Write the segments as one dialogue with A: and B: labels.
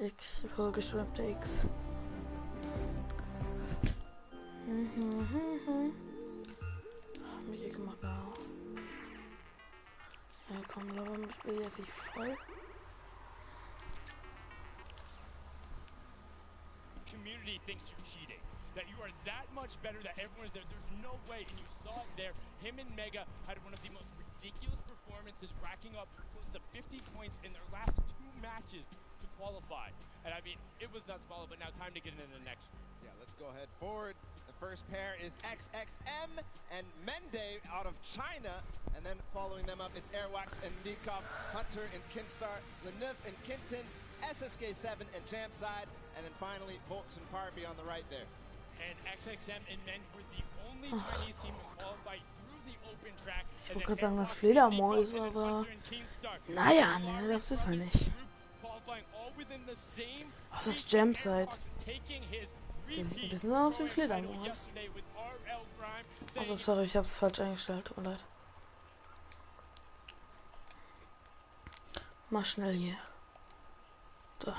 A: X, vollgeschwemmte X. Mich gemacht, ja. Ja, komm, Lava will jetzt sich voll.
B: Community thinks you're cheating. That you are that much better, that everyone's there. There's no way, and you saw it there. Him and Mega had one of the most ridiculous performances, racking up close to 50 points in their last 2 matches to qualify. And I mean, it was nuts, but now time to get into the next group.
C: Yeah, let's go ahead forward. The first pair is XXM and Mende out of China. And then following them up is Airwax and Nikov, Hunter and Kinstar, Leneuf and Kinton, SSK7 and Jamside, and then finally Volks and Parby on the right there.
B: And XXM and Men were the only Chinese team to qualify through the open track.
A: Ich wollte gerade sagen, das Fledermäuse, aber naja, ne, das ist er nicht. Das ist Jamside. Das sieht ein bisschen aus wie Fledermaus. Also sorry, ich hab's falsch eingestellt, tut mir leid. Mal schnell hier. So.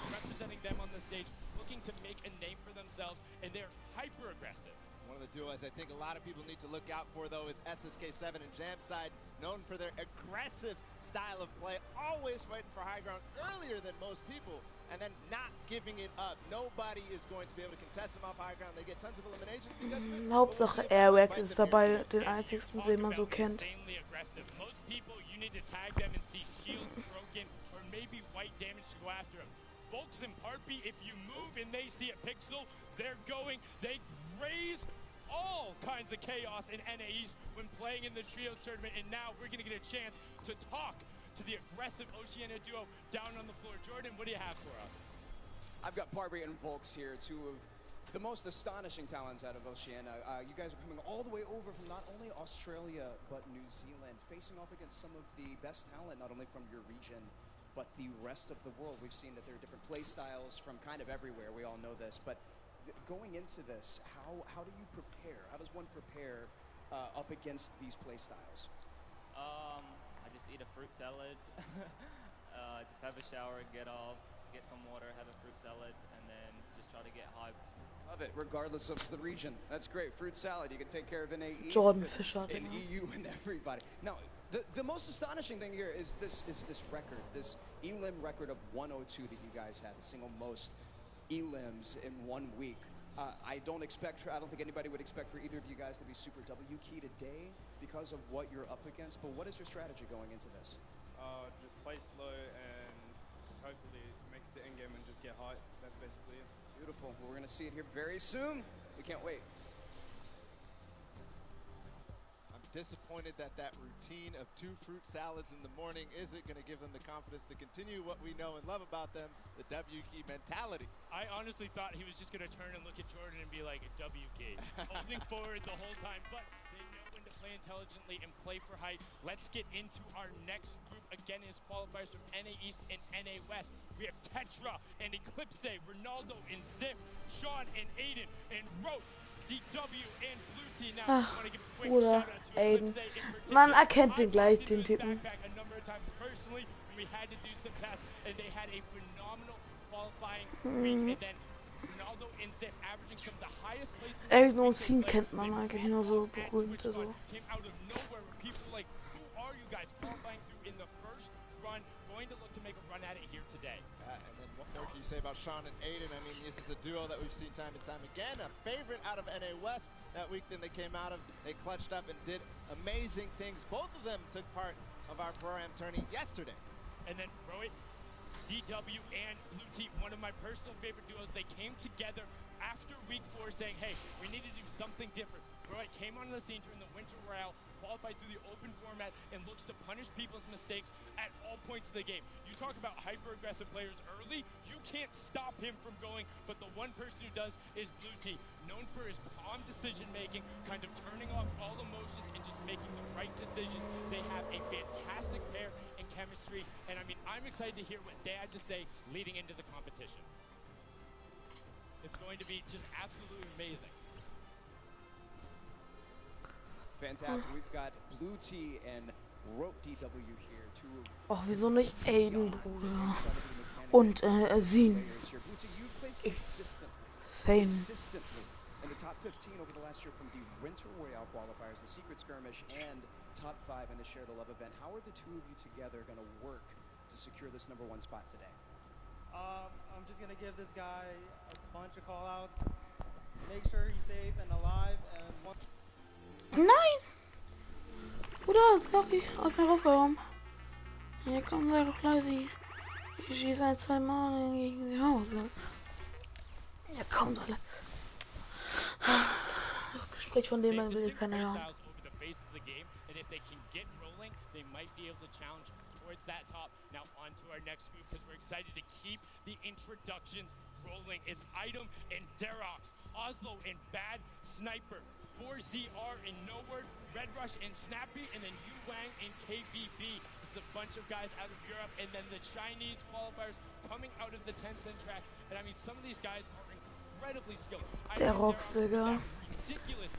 C: One of the duos I think a lot of people need to look out for, though, is SSK7 and Jamside, known for their aggressive style of play, always fighting for high ground earlier than most people, and then not giving it up. Nobody is going to be able to contest them off high ground. They get tons of eliminations because of it.
A: Hauptsache Airwax ist dabei, den einzigsten, den man so kennt.
B: Most people, you need to tag them and see shields broken or maybe white damage to go after them. Folks in Parby, if you move and they see a pixel, they raise all kinds of chaos in NA East when playing in the Trios tournament, and now we're going to get a chance to talk to the aggressive Oceania duo down on the floor. Jordan, what do you have for us?
D: I've got Parby and Volks here, 2 of the most astonishing talents out of Oceania. You guys are coming all the way over from not only Australia, but New Zealand, facing off against some of the best talent, not only from your region, but the rest of the world. We've seen that there are different play styles from kind of everywhere. We all know this, but going into this, how do you prepare? How does one prepare up against these play styles?
E: I just eat a fruit salad, just have a shower, get off, get some water, have a fruit salad, and then just try to get hyped.
D: Love it, regardless of the region. That's great. Fruit salad, you can take care of NA East and EU and everybody. Now, the most astonishing thing here is this record, this elim record of 102 that you guys had, the single most elims in 1 week. I don't think anybody would expect for either of you guys to be super W key today because of what you're up against, but what is your strategy going into this?
F: Just play slow and just hopefully make it to endgame and just get hype. That's basically it.
D: Beautiful. Well, we're going to see it here very soon. We can't wait.
C: Disappointed that routine of 2 fruit salads in the morning isn't going to give them the confidence to continue what we know and love about them, the W key mentality.
B: I honestly thought he was just going to turn and look at Jordan and be like, a W key, holding forward the whole time, but they know when to play intelligently and play for height. Let's get into our next group. Again, is qualifiers from NA East and NA West. We have Tetra and Eclipse, Ronaldo and Zip, Sean and Aiden and Rope, DW and Blue Team. Now, I want to give a quick
A: Bruder,
B: shout out to
A: Aiden.
B: Eclipse.
A: Man erkennt den gleich, den Typen.
B: A number of times personally, we had to do some tests, and they had a phenomenal qualifying week. And then Ronaldo and Zip averaging some of the highest places.
A: Aiden und Scene kennt man eigentlich nur so berühmt. So.
B: Came out of nowhere where people were like, who are you guys qualifying through in the first run, going to look to make a run at it here today.
C: And then what more can you say about Sean and Aiden? I mean, this is a duo that we've seen time and time again. A favorite out of NA West that week that they came out of. They clutched up and did amazing things. Both of them took part of our Pro-Am tourney yesterday.
B: And then Rohit, DW and Blue Team, one of my personal favorite duos. They came together after week 4 saying, hey, we need to do something different. Roy came onto the scene during the Winter Royale, qualified through the open format, and looks to punish people's mistakes at all points of the game. You talk about hyper-aggressive players early, you can't stop him from going, but the one person who does is Blue T, known for his calm decision-making, kind of turning off all emotions and just making the right decisions. They have a fantastic pair in chemistry, and I mean, I'm excited to hear what they had to say leading into the competition. It's going to be just absolutely amazing.
D: Fantastic. We've got Blue T and Rope DW here.
A: Ach, wieso nicht Aiden, Bruder? Und Zin. Same.
D: In the top 15 over the last year from the Winter Royale qualifiers, the Secret Skirmish, and top 5 in the Share the Love event. How are the two of you together going to work to secure this #1 spot today?
G: I'm just going to give this guy a bunch of call-outs, make sure he's safe and alive, and
A: Nein! Bruder, sorry, aus dem Aufraum. Hier komm, sei doch leise. Ich schieße 1-2 Mal gegen die Hause. Ja, komm doch leise. Gespräch von dem will keiner hören.
B: Towards that top. Now on to our next group because we're excited to keep the introductions rolling. It's Item and Derox, Oslo and Bad Sniper, 4ZR and No Word, Red Rush and Snappy, and then Yu Wang and KBB. This is a bunch of guys out of Europe, and then the Chinese qualifiers coming out of the 10-cent track. And I mean, some of these guys are incredibly skilled.
A: Derox, Digga.
B: Ridiculous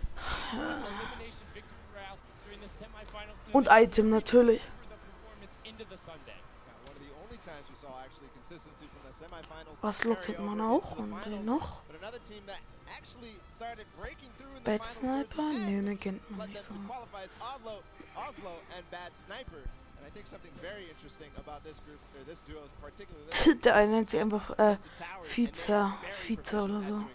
B: elimination victory royale during the semifinals.
A: Und Item natürlich. Was lookt man auch? Und den noch? Bad Sniper? Ne, den kennt man nicht so. Der eine nennt sich einfach Viza oder so.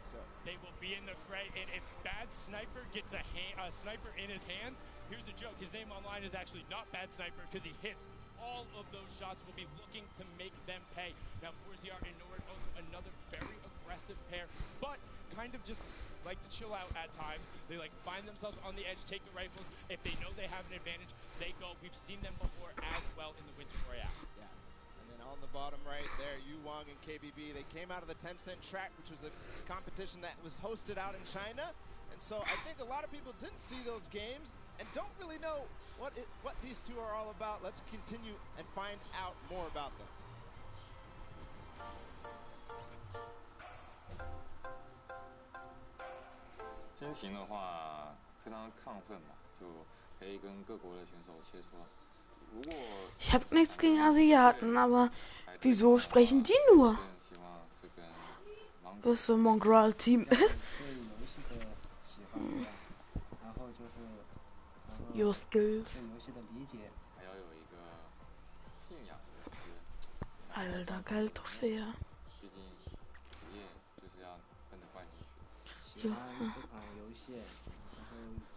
B: Here's a joke, his name online is actually not Bad Sniper because he hits all of those shots. Will be looking to make them pay. Now 4ZR and Nord also another very aggressive pair, but kind of just like to chill out at times. They like find themselves on the edge, take the rifles. If they know they have an advantage, they go. We've seen them before as well in the Winter Royale.
C: Yeah. And then on the bottom right there, Yu Wang and KBB, they came out of the 10-cent track, which was a competition that was hosted out in China. And so I think a lot of people didn't see those games and don't really know what these two are all about. Let's continue and find out more about them.
H: 真行的话，非常亢奋吧，就可以跟各国的选手切磋。如果
A: Ich habe nichts gegen Asiaten, aber wieso sprechen die nur? Das ist so ein Mongral-Team. Your skills. Alter, geil Trophäe. Ja.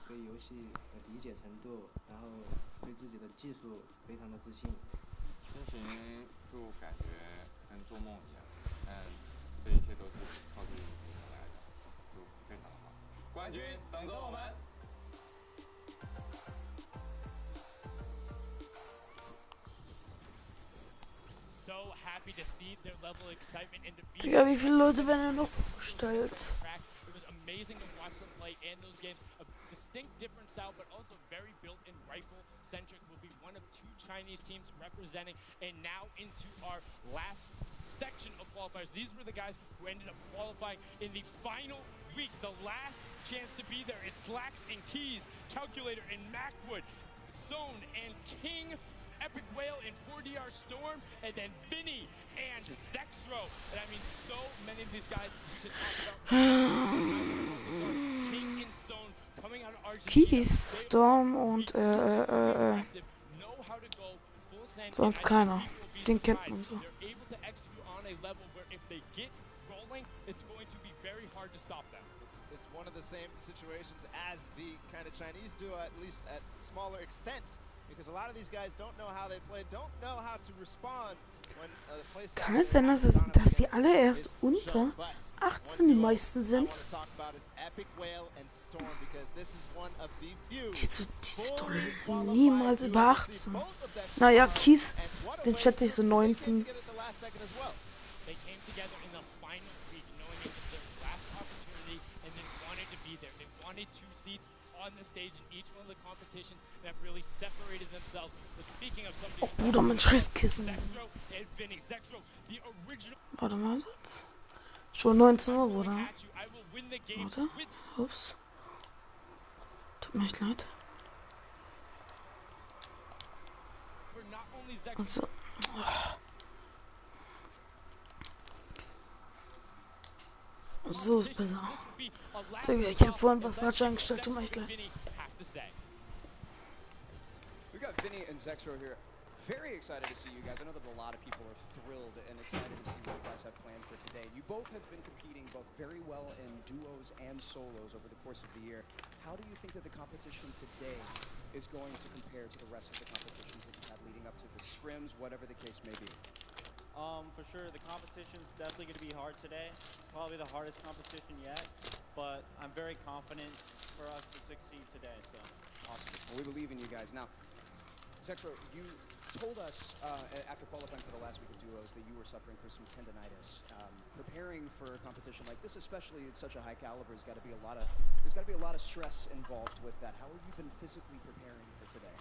G: 对游戏的理解程度，然后对自己的技术非常的自信。
H: 真行就感觉跟做梦一样，但这一切都是靠自己努力来的，就非常的好。冠军等着我们。
B: So happy to see their level of excitement and to be.
A: Digga, wie viele Leute werden da noch vorgestellt?
B: It was amazing to watch them play in those games. A distinct different style, but also very built-in rifle-centric. Will be one of 2 Chinese teams representing. And now into our last section of qualifiers. These were the guys who ended up qualifying in the final week. The last chance to be there. It's Slacks and Keys, Calculator and Macwood, Zone and King, Epic Whale and 4DR Storm, and then Vinny and Zexro. And I mean, so many of these guys to talk about. King and Zone coming out of Argentina.
A: Keys, Storm und sonst keiner. Den kennt man so.
C: It's one of the same situations as the kind of Chinese duo, at least at smaller extents. Because a lot of these guys don't know how they play, don't know how to respond when place.
A: Kann es sein, dass die alle erst unter 18 die meisten sind. Diese doch niemals über 18. Naja, Kies, den schätze ich so 19.
B: They came together in the final week, knowing it was their last opportunity, and then wanted to be there. They wanted 2 seats on the stage in each one of the competitions that really separated themselves. But speaking of something,
A: Oh, Bruder, mein scheiß Kissen.
B: Zexro and Vinny. Zexro, the original.
A: Warte mal, Satz. Schon 19 Uhr, Bruder.
B: I will win the game.
A: Warte. Ups. Tut mir echt leid.
B: For not only Zexro.
A: Also. So ist besser. Digga, ich hab vorhin was falsch eingestellt, tut mir echt leid.
D: We got Vinny and Zexro here. Very excited to see you guys. I know that a lot of people are thrilled and excited to see what you guys have planned for today. You both have been competing both very well in duos and solos over the course of the year. How do you think that the competition today is going to compare to the rest of the competitions that you've had leading up to the scrims, whatever the case may be?
I: For sure, the competition's definitely going to be hard today. Probably the hardest competition yet, but I'm very confident for us to succeed today. So
D: awesome. Well, we believe in you guys. Now, Zexro, you told us after qualifying for the last week of duos that you were suffering for some tendonitis. Preparing for a competition like this, especially at such a high caliber, there's got to be a lot of stress involved with that. How have you been physically preparing for today?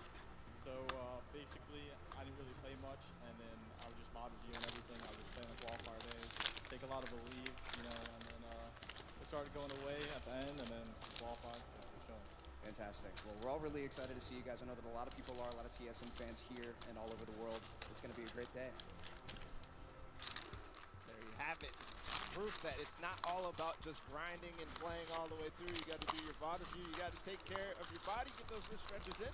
J: So basically, I didn't really play much, and then I was just lobby viewing everything. I was playing on qualifier days, take a lot of the leave, and then it started going away at the end, and then qualified, so we're chilling.
D: Fantastic. Well, we're all really excited to see you guys. I know that a lot of people are, a lot of TSM fans here and all over the world. It's going to be a great day.
C: There you have it. Proof that it's not all about just grinding and playing all the way through. You got to do your body view. You got to take care of your body, get those wrist stretches in.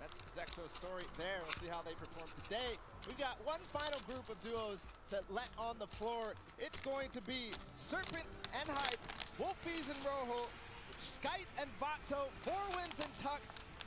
C: That's Zexro's story there. We'll see how they perform today. We've got one final group of duos to let on the floor. It's going to be Serpent and Hype, Wolfies and Rojo, Skite and Vato, 4 wins and Tux,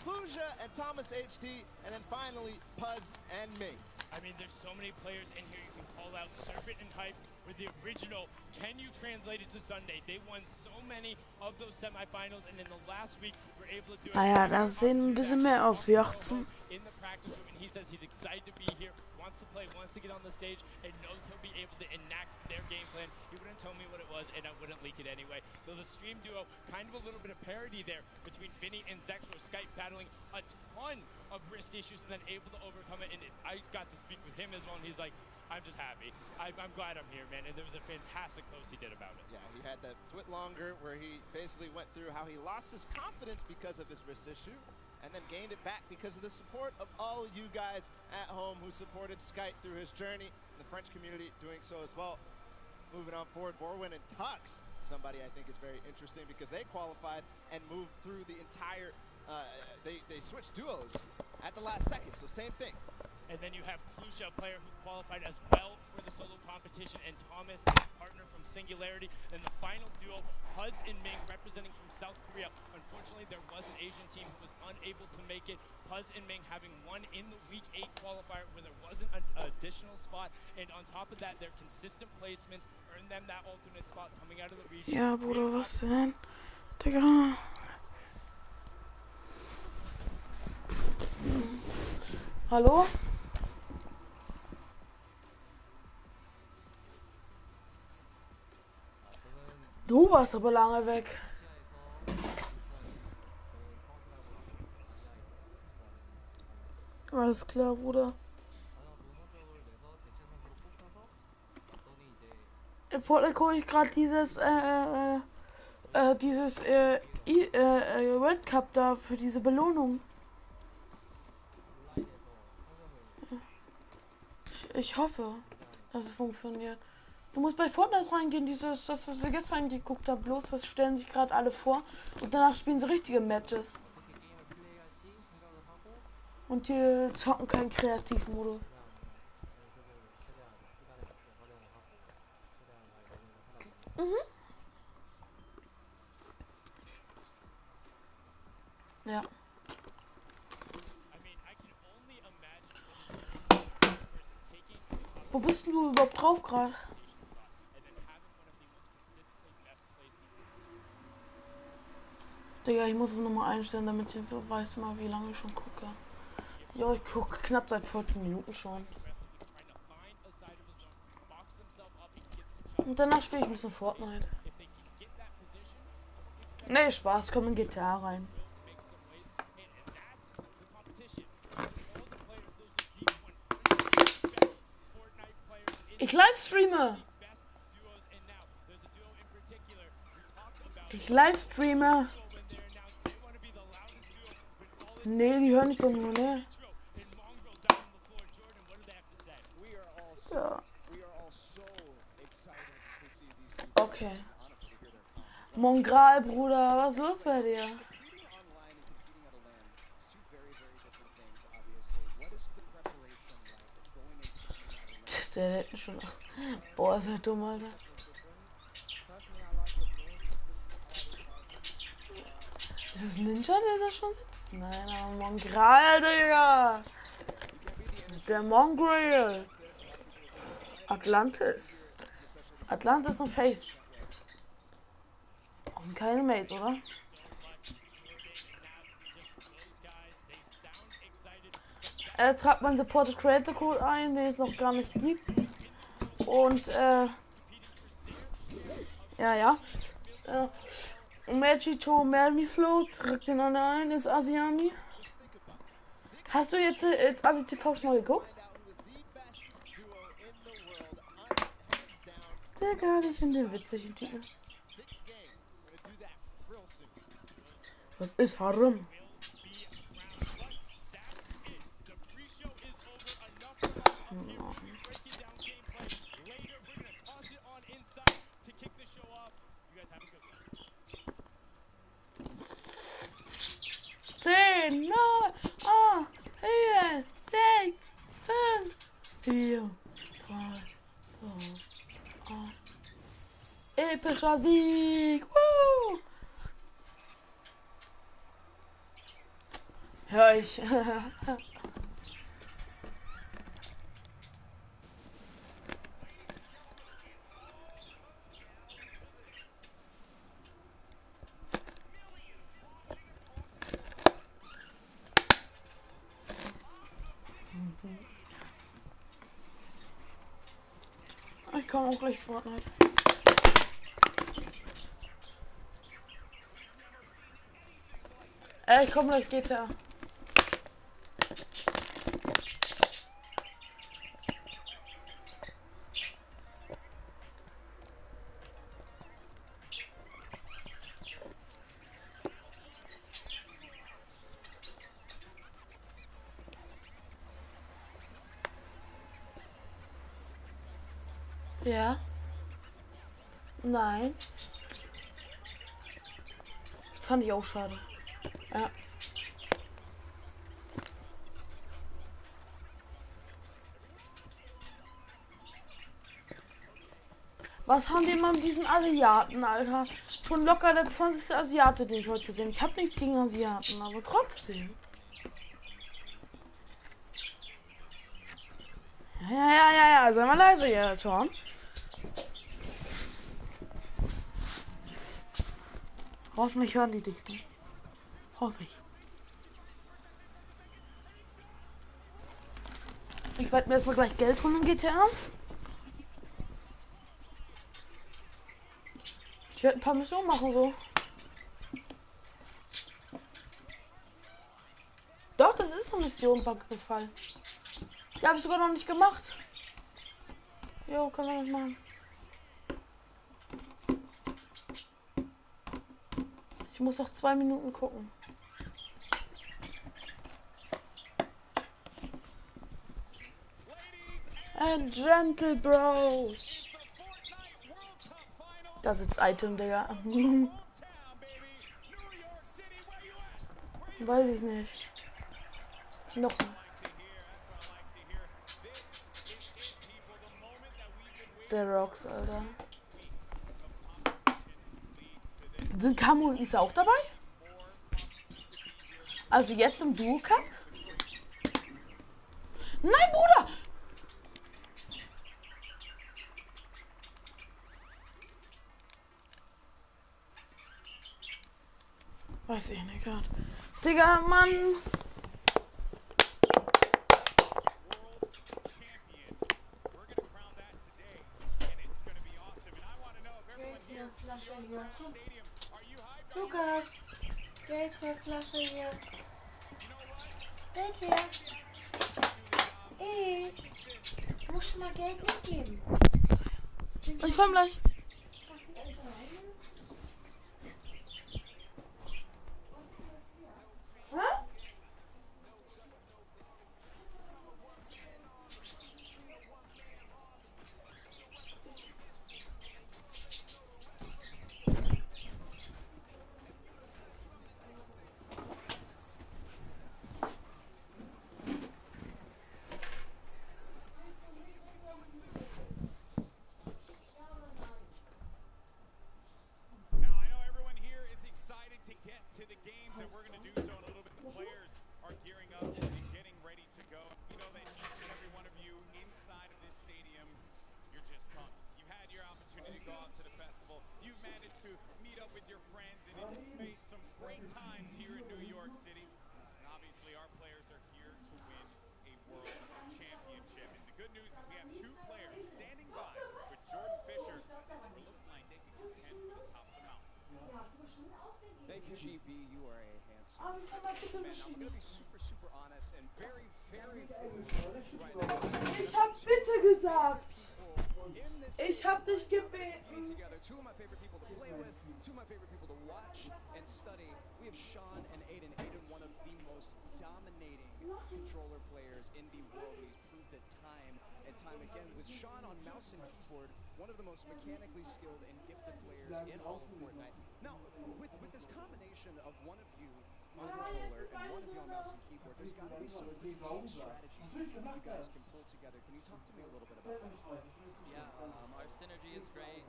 C: Kluja and Thomas HT, and then finally Puz and Ming.
B: I mean, there's so many players in here you can call out. Serpent and Hype with the original. Can you translate it to Sunday? They won so many of those semifinals, and in the last week, we're able to do it.
A: Naja, das sehen ein bisschen mehr aus wie 18.
B: In the practice room, and he says he's excited to be here, wants to play, wants to get on the stage, and knows he'll be able to enact their game plan. He wouldn't tell me what it was, and I wouldn't leak it anyway. So the stream duo, kind of a little bit of parody there between Vinny and Zexro. Skype battling a ton of wrist issues and then able to overcome it. And I got to speak with him as well, and he's like, I'm just happy. I'm glad I'm here, man. And there was a fantastic post he did about it.
C: Yeah, he had that twit longer where he basically went through how he lost his confidence because of his wrist issue and then gained it back because of the support of all you guys at home who supported Skype through his journey. The French community doing so as well. Moving on forward, Vorwin and Tux. Somebody I think is very interesting because they qualified and moved through the entire, they switched duos at the last second, so same thing.
B: And then you have Kluja, a player who qualified as well for the solo competition, and Thomas, his partner from Singularity. And the final duo, Puz and Ming, representing from South Korea. Unfortunately, there was an Asian team who was unable to make it. Puz and Ming having won in the Week 8 qualifier where there wasn't an additional spot. And on top of that, their consistent placements earned them that alternate spot coming out of the region.
A: Ja, Bruder, was denn? Digga. Hallo? Du warst aber lange weg. Alles klar, Bruder. Im Fortnite gucke ich gerade dieses Worldcup da für diese Belohnung. Ich hoffe, dass es funktioniert. Du musst bei Fortnite reingehen, das was wir gestern geguckt haben, bloß das stellen sich gerade alle vor und danach spielen sie richtige Matches. Und hier zocken keinen Kreativmodus. Ja. Wo bist du überhaupt drauf gerade? Digga, ich muss es nochmal einstellen, damit ich weiß mal, wie lange ich schon gucke. Ja, ich gucke knapp seit 14 Minuten schon. Und danach spiele ich ein bisschen Fortnite. Nee, Spaß, komm in GTA rein. Ich livestreame! Ich livestreame! Nee, die hören nicht doch nur, ne? Ja. Okay. Mongral, Bruder, was ist los bei dir? Der hätte schon. Boah, ist halt dumm, Alter. Ist das Ninja, der da schon sitzt? Nein, aber Mongral, Digga! Der Mongrel! Atlantis. Atlantis und Face. Das sind keine Mates, oder? Tragt man Supported Creator Code ein, den es noch gar nicht gibt. Und, ja. Machito Mermiflow, tragt den alle ein, ist Asiami. Hast du jetzt Asi TV schon mal geguckt? Digga, ich finde den witzigen Typen. Was ist Harum? Zehn, 9, 8, 7, 6, 5, 4, 3, 2, 1. Epischer Sieg! Woo! Hör ich. Ich komme auch gleich Fortnite. Ich komme gleich GTA. Ja. Nein. Fand ich auch schade. Ja. Was haben die immer mit diesen Asiaten, Alter? Schon locker der 20. Asiate, den ich heute gesehen habe. Ich habe nichts gegen Asiaten, aber trotzdem. Ja, sei mal leise hier, schon. Hoffentlich hören die dich nicht. Hoffe ich. Ich werde mir erstmal gleich Geld holen in GTA. Ich werde ein paar Missionen machen, so. Doch, das ist eine Mission, Bankbefall. Die habe ich sogar noch nicht gemacht. Jo, können wir nicht machen. Ich muss noch 2 Minuten gucken. And Gentle Bros. Das ist Item, Digga. Weiß ich nicht. Noch. Der Rocks, Alter. Sind Camo und Isa auch dabei? Also jetzt im Duo Cup? Nein, Bruder! Weiß ich nicht gerade. Digga, Mann!
K: World champion. We're gonna crown that today, and it's gonna be awesome. And I want to know if everyone here in the Aboniert Stadium, are you hyped? Are you
L: Lukas, Geld her, Flasche hier.
K: You know what?
L: Geld her.
K: Maybe I don't need to do this job.
L: Ey,
K: I think this.
L: du musst schon mal Geld mitgeben.
A: Ich komm gleich. Hä?
K: Now, I know everyone here is excited to get to the games, and we're going to do so in a little bit. The players are gearing up and getting ready to go. You know that each and every one of you inside of this stadium, you're just pumped. You've had your opportunity to go out to the festival. You've managed to meet up with your friends and made some great times here in New York City. And obviously, our players are here to win a world championship. And the good news is we have two players standing by with Jordan Fisher. We're looking like they could contend for the top of the mountain.
D: Thank you, GB. You are a handsome man. Now, I'm going to be super honest and very right now.
A: Ich hab bitte gesagt.
D: In this
A: Ich hab dich gebeten.
D: together, two of my favorite people to play with, two of my favorite people to watch and study. We have Sean and Aiden. Aiden, one of the most dominating controller players in the world. He's proved it time and time again. With Sean on mouse and keyboard, one of the most mechanically skilled and gifted players in all of Fortnite. Now, with this combination of one of you on controller and one of you on mouse and keyboard, there's got to be some pretty neat strategies you guys can pull together. Can you talk to me a little bit about that?
E: Yeah, our synergy is great.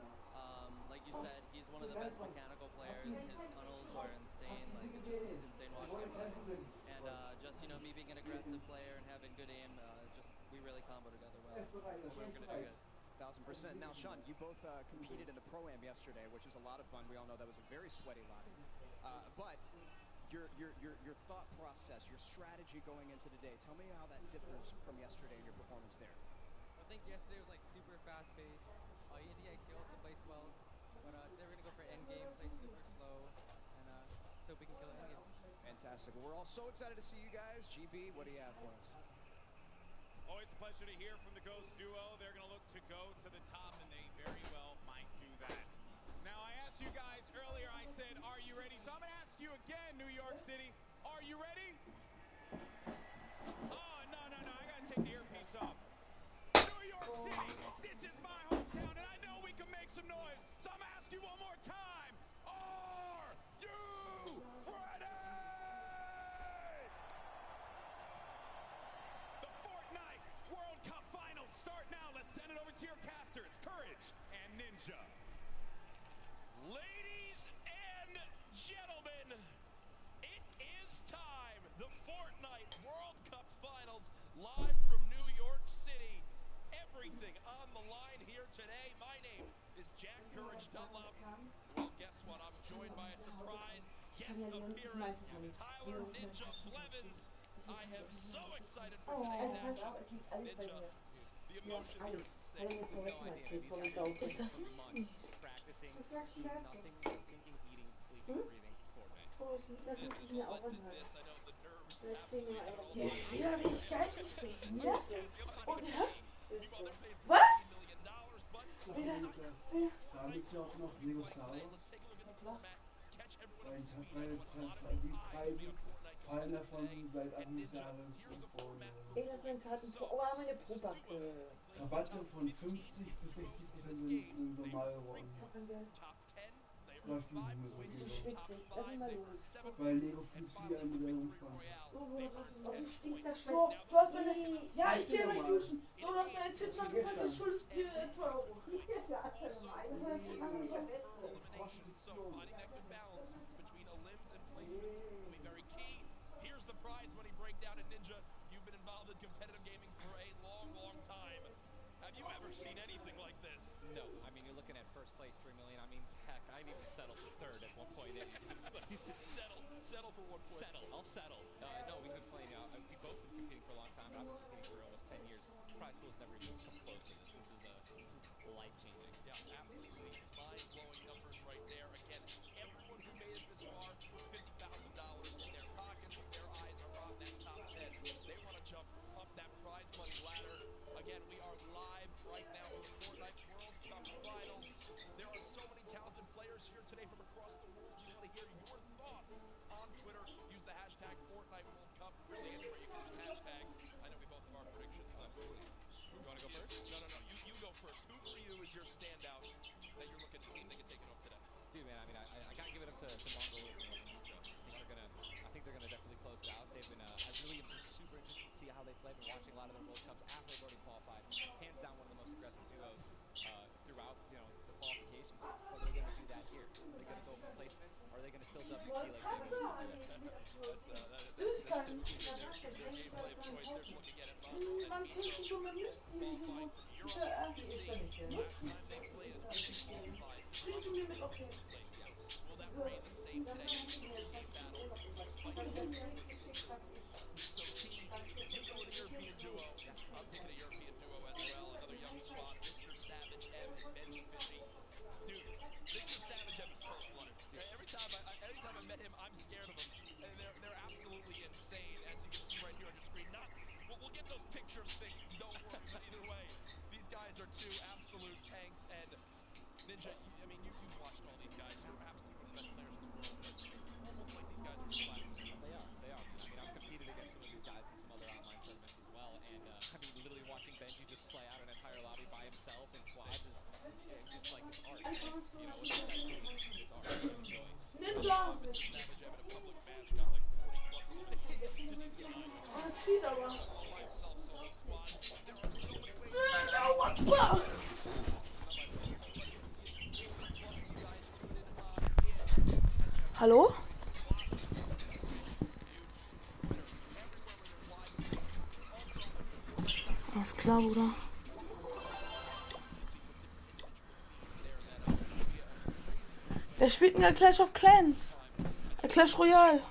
E: Like you said, he's one of the best mechanical players. His tunnels are insane. Like, it's just insane watching him play. And just, you know, me being an aggressive player and having good aim, we really combo together well. We're going to do good.
D: 1000%. Now, Sean, you both competed in the Pro-Am yesterday, which was a lot of fun. We all know that was a very sweaty lobby. But your thought process, your strategy going into today, tell me how that differs from yesterday and your performance there.
E: I think yesterday was like super fast paced. You need to get kills to place well. But today we're going to go for end game, play super slow, and so we can kill it end game.
D: Fantastic. Well, we're all so excited to see you guys. GB, what do you have for us?
K: Always a pleasure to hear from the Ghost duo. They're going to look to go to the top, and they very well might do that. Now, I asked you guys earlier, I said, are you ready? So I'm going to ask you again, New York City. Are you ready? Oh, no, I got to take the earpiece off. New York City, this is my hometown, and I know we can make some noise. So I'm going to ask you one more time. Are you ready? The Fortnite Worldcup finals start now. Let's send it over to your casters, Courage and Ninja. Ladies and gentlemen, it is time. The Fortnite Worldcup finals live from New York City. Everything on the line here today. My name is Jack Courage Dunlop. Well, guess what? I'm joined by a surprise guest appearance, Tyler Ninja Blevins. I am so excited for today's action. Ninja, the emotion here is insane.
A: Ist das mein?
E: Practicing,
L: Was sagst du
E: doing
L: dazu?
E: nothing, thinking, eating, sleeping, breathing, Fortnite.
L: Oh, das muss ich mir auch anhören. Vielleicht sehen wir mal
A: Ja, wieder wie ich geistig bin. Ja? Und ja?
K: Was?
M: Da ist ja auch noch Lego Star Wars. Weil die Preise fallen davon seit Anfang des Jahres.
L: Ich lasse meine Karten vor. Oh, meine Probacke.
M: Rabatte von 50 bis 60% sind normal geworden. Läuft die Himmel
L: Bist du schwitzig? Lass mich mal los.
M: Weil Lego viel zu viel Modell umspannt.
L: Oh, du stinkst nach Schweiß.
A: So, du hast meine. Ja, ich gehe gleich duschen. So, du hast meine Titten angefasst, das Schuld ist 2 €.
L: Ja, hast du noch eine? Das war jetzt immer nicht am besten.
K: Here's the prize money breakdown at Ninja. You've been involved in competitive gaming for a long time. Have you ever seen anything like this?
E: No, I mean, it
N: you're looking at first place, 3 million. I mean, heck, I'd even settle for third at one point.
K: Settle for 1 point.
N: I'll settle. No, we've been playing. We've both been competing for a long time. I've been competing for almost 10 years. Prize pool's never even come close to this. This is life changing.
K: Yeah, absolutely mind-blowing numbers right there. Again, everyone who made it this far, $50,000 in their pockets, but their eyes are on that top 10. They want to jump up that prize money ladder. Again, we are live right now for the Fortnite World Cup Finals. There are so many talented players here today from across the world. We want to hear your thoughts on Twitter. Use the hashtag Fortnite World Cup. Really anywhere you can use hashtags. I know we both have our predictions, though.
N: Absolutely. You want to go first?
K: No. You go first. Who for you is your standout that you're looking to see if they can take it home today?
N: Dude, man, I mean, I gotta give it up to Mongolia and Mucho. I think they're gonna definitely close it out. They've been, I really am just super interested to see how they play. I've been watching a lot of their World Cups after they've already qualified. Hands down, one of the most aggressive duos throughout, the qualifications. But are they gonna do that here? Are they gonna go for placement? Or are they gonna still WT like they've always been doing?
K: That's typically their gameplay of choice. They're looking at it. Mongo and Mucho, both qualifying from Europe. You see, last time they played, it only qualified for the other teams to play. Will that remain the same today? Equal game battles, despite the differences. So, team, you go with a European duo. I'm picking a European duo as well. Another young squad, Mr. Savage M and Benji Fishy. Dude, Mr. Savage M is cold-blooded. Every time I met him, I'm scared of him. And they're absolutely insane, as you can see right here on your screen. We'll get those pictures fixed, don't worry. But either way, these guys are two absolute tanks. And Ninja, I mean, you've watched all these guys. You're absolutely one of the best players in the world. But it's almost like these guys are in class.
N: They are, man. I mean, I've competed against some of these guys in some other online tournaments as well. And, I mean, literally watching Benji just slay out an entire lobby by himself in squads is just like, it's art. It's art. It's enjoy.
A: Ninja!
K: Mr. Savage M in a public match got like 40 plus eliminations. Didn't even get mine, which
A: Das sieht aber.
K: all by himself, solo squad. There are so many ways
A: Hallo? Alles klar, Bruder. Wer spielt denn Clash of Clans? Clash Royale.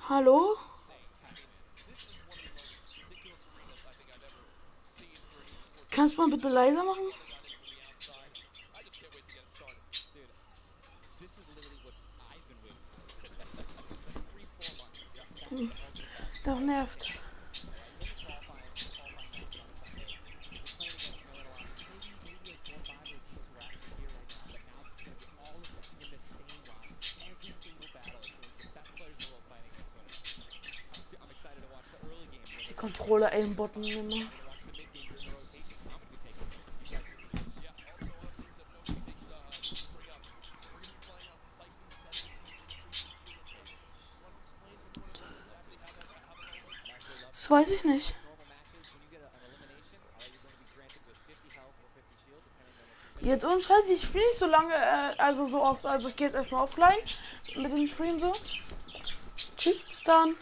A: Hallo? Kannst du mal bitte leiser machen? Das nervt. Die Controller aimbotten immer. Das weiß ich nicht. Jetzt ohne Scheiß, ich spiele nicht so lange, also so oft. Also ich gehe jetzt erstmal offline mit dem Stream so. Tschüss, bis dann.